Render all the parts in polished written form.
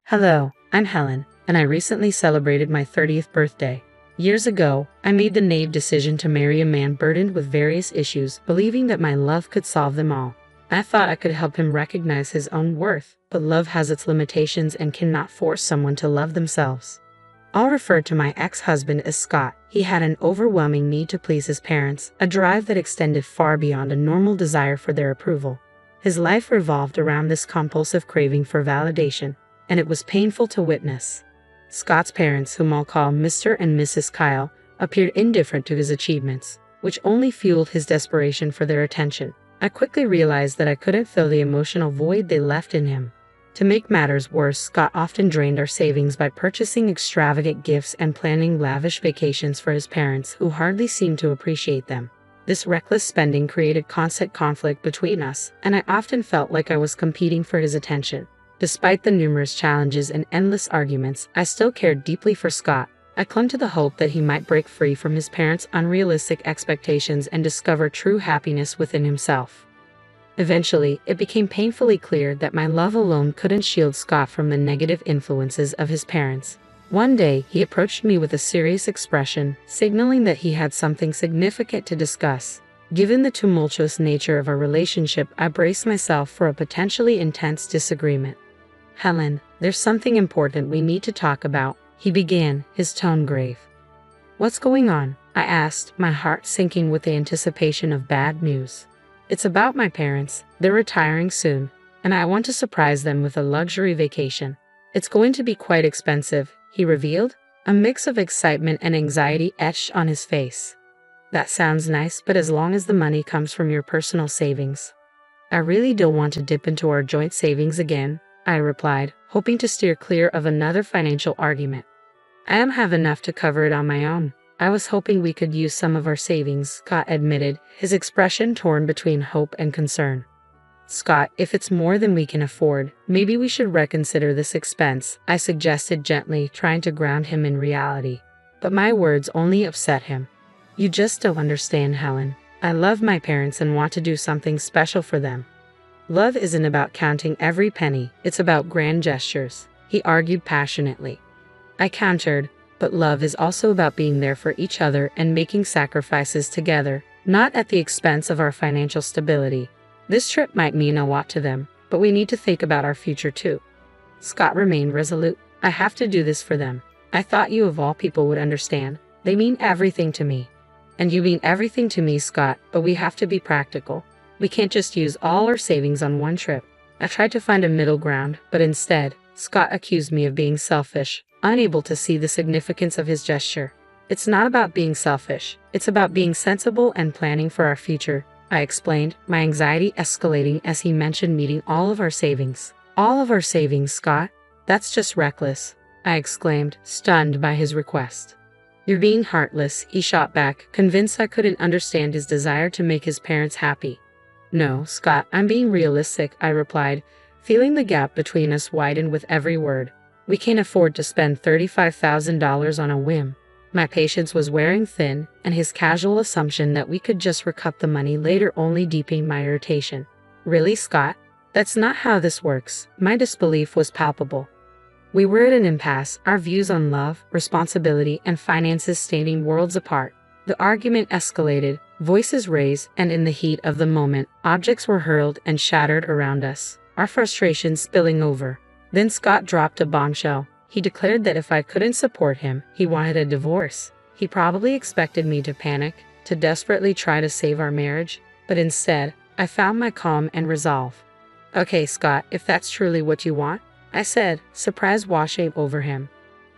Hello, I'm Helen, and I recently celebrated my 30th birthday. Years ago, I made the naive decision to marry a man burdened with various issues, believing that my love could solve them all. I thought I could help him recognize his own worth, but love has its limitations and cannot force someone to love themselves. I'll refer to my ex-husband as Scott. He had an overwhelming need to please his parents, a drive that extended far beyond a normal desire for their approval. His life revolved around this compulsive craving for validation, and it was painful to witness. Scott's parents, whom I'll call Mr. and Mrs. Kyle, appeared indifferent to his achievements, which only fueled his desperation for their attention. I quickly realized that I couldn't fill the emotional void they left in him. To make matters worse, Scott often drained our savings by purchasing extravagant gifts and planning lavish vacations for his parents, who hardly seemed to appreciate them. This reckless spending created constant conflict between us, and I often felt like I was competing for his attention. Despite the numerous challenges and endless arguments, I still cared deeply for Scott. I clung to the hope that he might break free from his parents' unrealistic expectations and discover true happiness within himself. Eventually, it became painfully clear that my love alone couldn't shield Scott from the negative influences of his parents. One day, he approached me with a serious expression, signaling that he had something significant to discuss. Given the tumultuous nature of our relationship, I braced myself for a potentially intense disagreement. "Helen, there's something important we need to talk about," he began, his tone grave. "What's going on?" I asked, my heart sinking with the anticipation of bad news. "It's about my parents. They're retiring soon, and I want to surprise them with a luxury vacation. It's going to be quite expensive," he revealed. A mix of excitement and anxiety etched on his face. "That sounds nice, but as long as the money comes from your personal savings." "I really don't want to dip into our joint savings again," I replied, hoping to steer clear of another financial argument. "I have enough to cover it on my own. I was hoping we could use some of our savings," Scott admitted, his expression torn between hope and concern. "Scott, if it's more than we can afford, maybe we should reconsider this expense," I suggested gently, trying to ground him in reality. But my words only upset him. "You just don't understand, Helen. I love my parents and want to do something special for them. Love isn't about counting every penny, it's about grand gestures," he argued passionately. I countered, "But love is also about being there for each other and making sacrifices together, not at the expense of our financial stability. This trip might mean a lot to them, but we need to think about our future too." Scott remained resolute. "I have to do this for them. I thought you of all people would understand. They mean everything to me." "And you mean everything to me, Scott, but we have to be practical. We can't just use all our savings on one trip." I tried to find a middle ground, but instead, Scott accused me of being selfish, unable to see the significance of his gesture. "It's not about being selfish. It's about being sensible and planning for our future," I explained, my anxiety escalating as he mentioned meeting all of our savings. "All of our savings, Scott? That's just reckless," I exclaimed, stunned by his request. "You're being heartless," he shot back, convinced I couldn't understand his desire to make his parents happy. "No, Scott, I'm being realistic," I replied, feeling the gap between us widen with every word. "We can't afford to spend $35,000 on a whim." My patience was wearing thin, and his casual assumption that we could just recoup the money later only deepened my irritation. "Really, Scott? That's not how this works." My disbelief was palpable. We were at an impasse, our views on love, responsibility, and finances standing worlds apart. The argument escalated, voices raised, and in the heat of the moment, objects were hurled and shattered around us, our frustration spilling over. Then Scott dropped a bombshell. He declared that if I couldn't support him, he wanted a divorce. He probably expected me to panic, to desperately try to save our marriage, but instead, I found my calm and resolve. "Okay, Scott, if that's truly what you want," I said, surprise washing over him.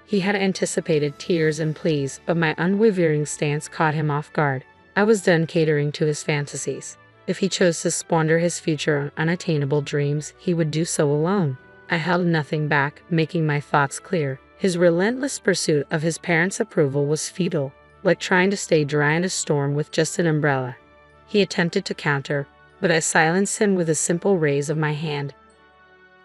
He had anticipated tears and pleas, but my unwavering stance caught him off guard. I was done catering to his fantasies. If he chose to squander his future on unattainable dreams, he would do so alone. I held nothing back, making my thoughts clear. His relentless pursuit of his parents' approval was futile, like trying to stay dry in a storm with just an umbrella. He attempted to counter, but I silenced him with a simple raise of my hand,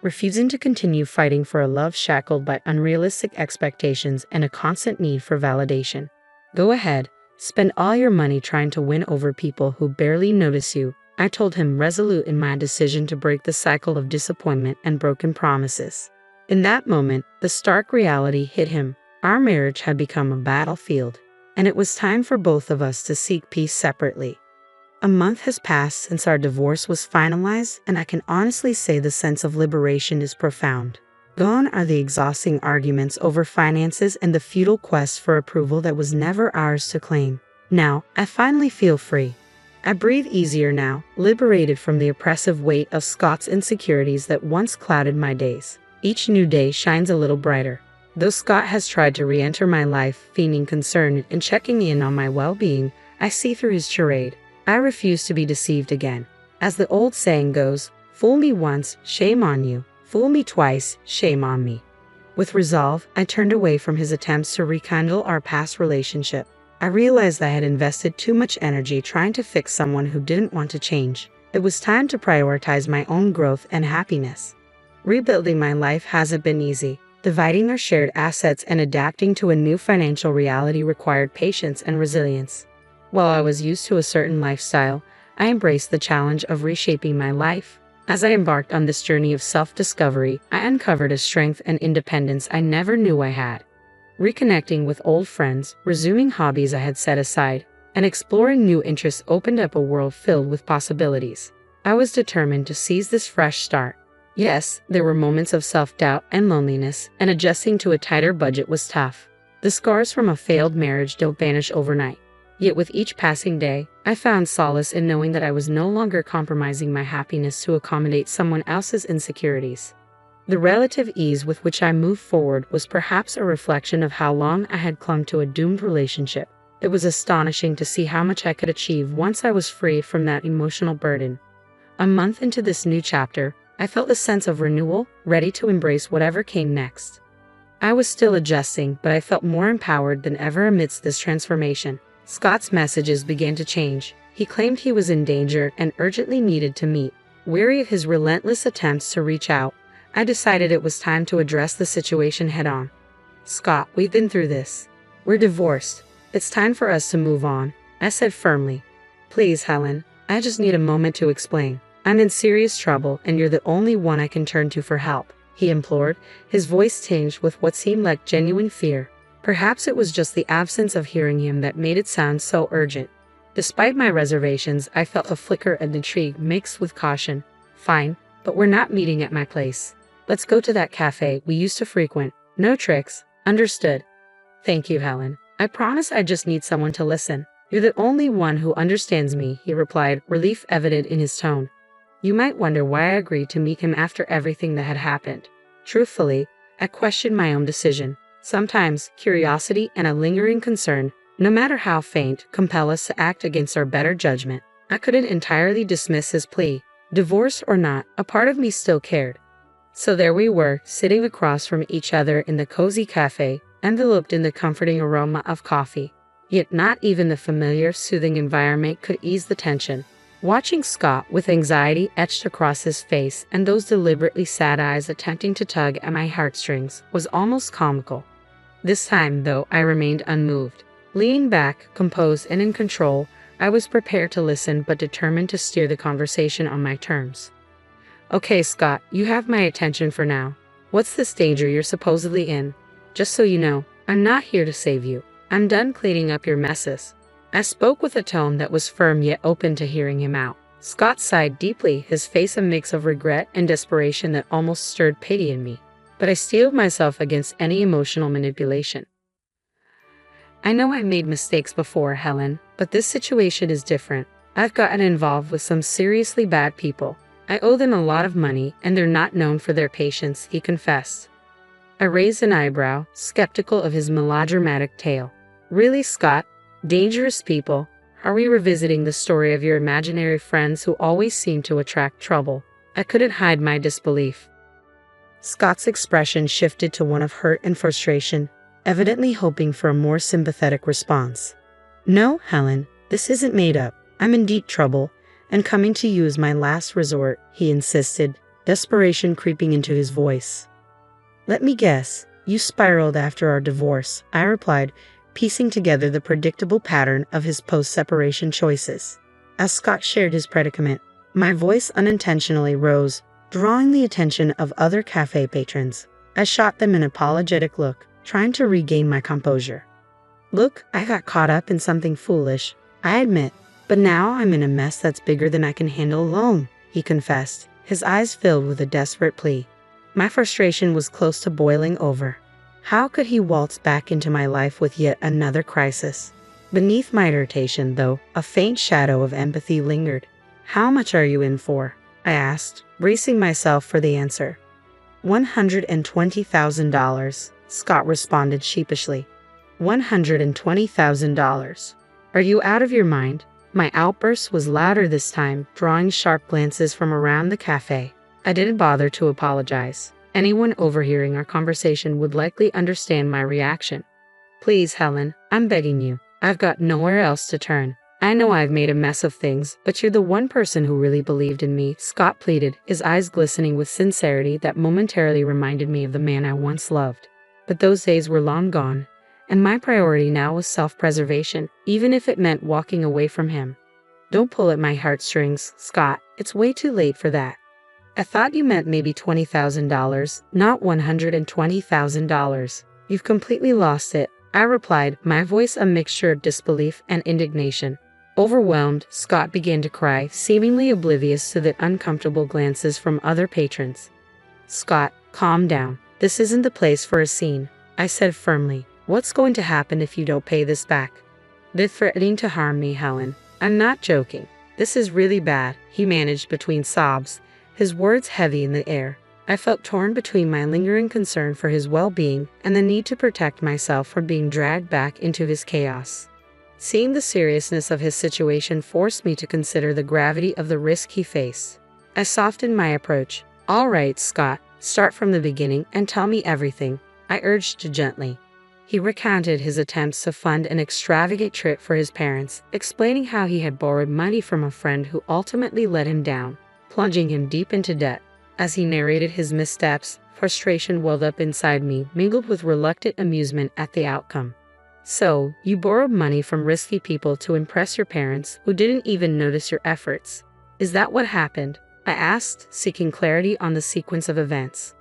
refusing to continue fighting for a love shackled by unrealistic expectations and a constant need for validation. "Go ahead, spend all your money trying to win over people who barely notice you," I told him, resolute in my decision to break the cycle of disappointment and broken promises. In that moment, the stark reality hit him. Our marriage had become a battlefield, and it was time for both of us to seek peace separately. A month has passed since our divorce was finalized, and I can honestly say the sense of liberation is profound. Gone are the exhausting arguments over finances and the futile quest for approval that was never ours to claim. Now, I finally feel free. I breathe easier now, liberated from the oppressive weight of Scott's insecurities that once clouded my days. Each new day shines a little brighter. Though Scott has tried to re-enter my life, feigning concern and checking in on my well-being, I see through his charade. I refuse to be deceived again. As the old saying goes, fool me once, shame on you. Fool me twice, shame on me. With resolve, I turned away from his attempts to rekindle our past relationship. I realized I had invested too much energy trying to fix someone who didn't want to change. It was time to prioritize my own growth and happiness. Rebuilding my life hasn't been easy. Dividing our shared assets and adapting to a new financial reality required patience and resilience. While I was used to a certain lifestyle, I embraced the challenge of reshaping my life. As I embarked on this journey of self-discovery, I uncovered a strength and independence I never knew I had. Reconnecting with old friends, resuming hobbies I had set aside, and exploring new interests opened up a world filled with possibilities. I was determined to seize this fresh start. Yes, there were moments of self-doubt and loneliness, and adjusting to a tighter budget was tough. The scars from a failed marriage don't vanish overnight. Yet with each passing day, I found solace in knowing that I was no longer compromising my happiness to accommodate someone else's insecurities. The relative ease with which I moved forward was perhaps a reflection of how long I had clung to a doomed relationship. It was astonishing to see how much I could achieve once I was free from that emotional burden. A month into this new chapter, I felt a sense of renewal, ready to embrace whatever came next. I was still adjusting, but I felt more empowered than ever amidst this transformation. Scott's messages began to change. He claimed he was in danger and urgently needed to meet. Weary of his relentless attempts to reach out, I decided it was time to address the situation head-on. "Scott, we've been through this. We're divorced. It's time for us to move on," I said firmly. "Please, Helen, I just need a moment to explain. I'm in serious trouble, and you're the only one I can turn to for help," he implored, his voice tinged with what seemed like genuine fear. Perhaps it was just the absence of hearing him that made it sound so urgent. Despite my reservations, I felt a flicker of intrigue mixed with caution. "Fine, but we're not meeting at my place. Let's go to that cafe we used to frequent. No tricks, understood?" "Thank you, Helen. I promise I just need someone to listen." "You're the only one who understands me," he replied, relief evident in his tone. "You might wonder why I agreed to meet him after everything that had happened. Truthfully, I questioned my own decision. Sometimes, curiosity and a lingering concern, no matter how faint, compel us to act against our better judgment. I couldn't entirely dismiss his plea. Divorce or not, a part of me still cared. So there we were, sitting across from each other in the cozy cafe, enveloped in the comforting aroma of coffee. Yet not even the familiar, soothing environment could ease the tension. Watching Scott, with anxiety etched across his face and those deliberately sad eyes attempting to tug at my heartstrings, was almost comical. This time, though, I remained unmoved. Leaning back, composed and in control, I was prepared to listen but determined to steer the conversation on my terms. "Okay, Scott, you have my attention for now. What's this danger you're supposedly in? Just so you know, I'm not here to save you. I'm done cleaning up your messes." I spoke with a tone that was firm yet open to hearing him out. Scott sighed deeply, his face a mix of regret and desperation that almost stirred pity in me. But I steeled myself against any emotional manipulation. "I know I've made mistakes before, Helen, but this situation is different. I've gotten involved with some seriously bad people. I owe them a lot of money, and they're not known for their patience," he confessed. I raised an eyebrow, skeptical of his melodramatic tale. "Really, Scott? Dangerous people? Are we revisiting the story of your imaginary friends who always seem to attract trouble?" I couldn't hide my disbelief. Scott's expression shifted to one of hurt and frustration, evidently hoping for a more sympathetic response. "No, Helen, this isn't made up. I'm in deep trouble, and coming to you is my last resort," he insisted, desperation creeping into his voice. "Let me guess, you spiraled after our divorce," I replied, piecing together the predictable pattern of his post-separation choices. As Scott shared his predicament, my voice unintentionally rose, drawing the attention of other cafe patrons. I shot them an apologetic look, trying to regain my composure. Look, I got caught up in something foolish, I admit, but now I'm in a mess that's bigger than I can handle alone, he confessed, his eyes filled with a desperate plea. My frustration was close to boiling over. How could he waltz back into my life with yet another crisis? Beneath my irritation, though, a faint shadow of empathy lingered. How much are you in for? I asked, bracing myself for the answer. $120,000, Scott responded sheepishly. $120,000. Are you out of your mind? My outburst was louder this time, drawing sharp glances from around the cafe. I didn't bother to apologize. Anyone overhearing our conversation would likely understand my reaction. Please, Helen, I'm begging you. I've got nowhere else to turn. I know I've made a mess of things, but you're the one person who really believed in me, Scott pleaded, his eyes glistening with sincerity that momentarily reminded me of the man I once loved. But those days were long gone, and my priority now was self-preservation, even if it meant walking away from him. Don't pull at my heartstrings, Scott. It's way too late for that. I thought you meant maybe $20,000, not $120,000. You've completely lost it, I replied, my voice a mixture of disbelief and indignation. Overwhelmed, Scott began to cry, seemingly oblivious to the uncomfortable glances from other patrons. Scott, calm down. This isn't the place for a scene, I said firmly. What's going to happen if you don't pay this back? They're threatening to harm me, Helen. I'm not joking. This is really bad, he managed between sobs, his words heavy in the air. I felt torn between my lingering concern for his well-being and the need to protect myself from being dragged back into his chaos. Seeing the seriousness of his situation forced me to consider the gravity of the risk he faced. I softened my approach. All right, Scott, start from the beginning and tell me everything, I urged gently. He recounted his attempts to fund an extravagant trip for his parents, explaining how he had borrowed money from a friend who ultimately let him down, plunging him deep into debt. As he narrated his missteps, frustration welled up inside me, mingled with reluctant amusement at the outcome. So, you borrowed money from risky people to impress your parents who didn't even notice your efforts. Is that what happened? I asked, seeking clarity on the sequence of events.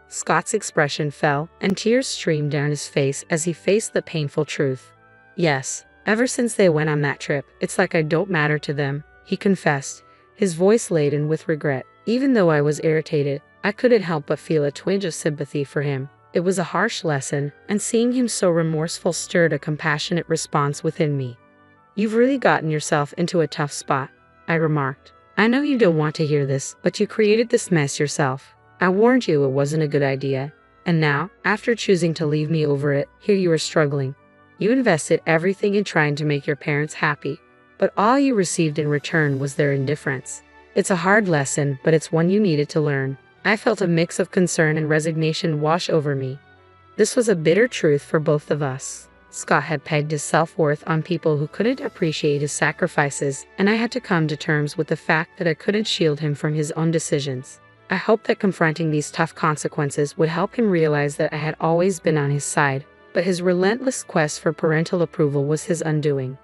Scott's expression fell, and tears streamed down his face as he faced the painful truth. Yes, ever since they went on that trip, it's like I don't matter to them, he confessed, his voice laden with regret. Even though I was irritated, I couldn't help but feel a twinge of sympathy for him. It was a harsh lesson, and seeing him so remorseful stirred a compassionate response within me. You've really gotten yourself into a tough spot, I remarked. I know you don't want to hear this, but you created this mess yourself. I warned you it wasn't a good idea. And now, after choosing to leave me over it, here you are struggling. You invested everything in trying to make your parents happy, but all you received in return was their indifference. It's a hard lesson, but it's one you needed to learn. I felt a mix of concern and resignation wash over me. This was a bitter truth for both of us. Scott had pegged his self-worth on people who couldn't appreciate his sacrifices, and I had to come to terms with the fact that I couldn't shield him from his own decisions. I hoped that confronting these tough consequences would help him realize that I had always been on his side, but his relentless quest for parental approval was his undoing.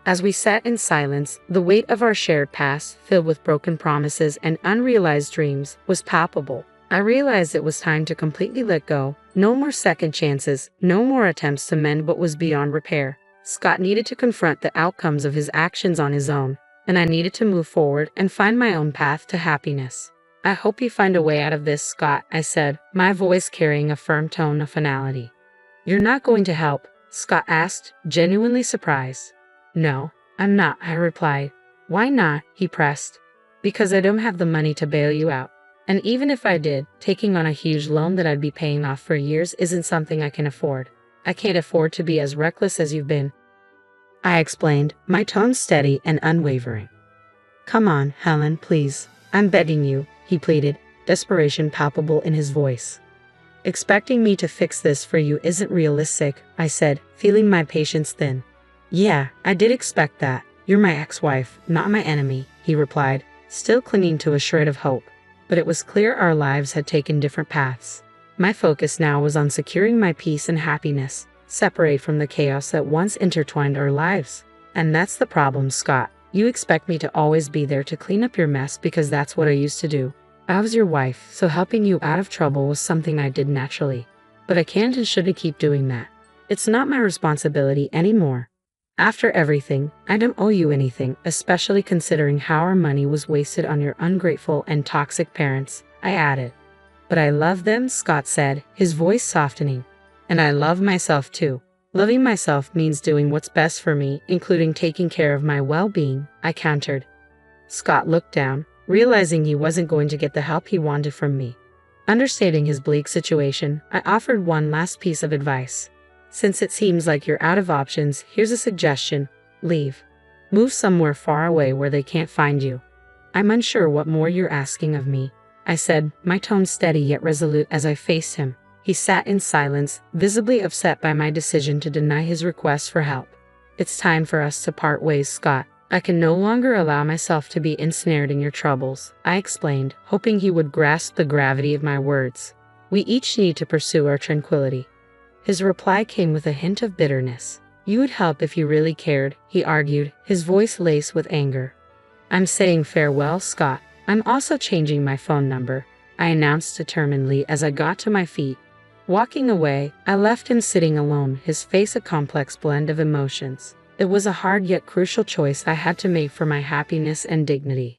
As we sat in silence, the weight of our shared past, filled with broken promises and unrealized dreams, was palpable. I realized it was time to completely let go. No more second chances, no more attempts to mend what was beyond repair. Scott needed to confront the outcomes of his actions on his own, and I needed to move forward and find my own path to happiness. I hope you find a way out of this, Scott, I said, my voice carrying a firm tone of finality. You're not going to help? Scott asked, genuinely surprised. No, I'm not, I replied. Why not? He pressed. Because I don't have the money to bail you out. And even if I did, taking on a huge loan that I'd be paying off for years isn't something I can afford. I can't afford to be as reckless as you've been, I explained, my tone steady and unwavering. Come on, Helen, please. I'm begging you, he pleaded, desperation palpable in his voice. Expecting me to fix this for you isn't realistic, I said, feeling my patience thin. Yeah, I did expect that. You're my ex-wife, not my enemy, he replied, still clinging to a shred of hope. But it was clear our lives had taken different paths. My focus now was on securing my peace and happiness, separate from the chaos that once intertwined our lives. And that's the problem, Scott. You expect me to always be there to clean up your mess because that's what I used to do. I was your wife, so helping you out of trouble was something I did naturally. But I can't and shouldn't keep doing that. It's not my responsibility anymore. After everything, I don't owe you anything, especially considering how our money was wasted on your ungrateful and toxic parents, I added. But I love them, Scott said, his voice softening. And I love myself too. Loving myself means doing what's best for me, including taking care of my well-being, I countered. Scott looked down, realizing he wasn't going to get the help he wanted from me. Understating his bleak situation, I offered one last piece of advice. Since it seems like you're out of options, here's a suggestion. Leave. Move somewhere far away where they can't find you. I'm unsure what more you're asking of me, I said, my tone steady yet resolute as I faced him. He sat in silence, visibly upset by my decision to deny his request for help. It's time for us to part ways, Scott. I can no longer allow myself to be ensnared in your troubles, I explained, hoping he would grasp the gravity of my words. We each need to pursue our tranquility. His reply came with a hint of bitterness. You would help if you really cared, he argued, his voice laced with anger. I'm saying farewell, Scott. I'm also changing my phone number, I announced determinedly as I got to my feet. Walking away, I left him sitting alone, his face a complex blend of emotions. It was a hard yet crucial choice I had to make for my happiness and dignity.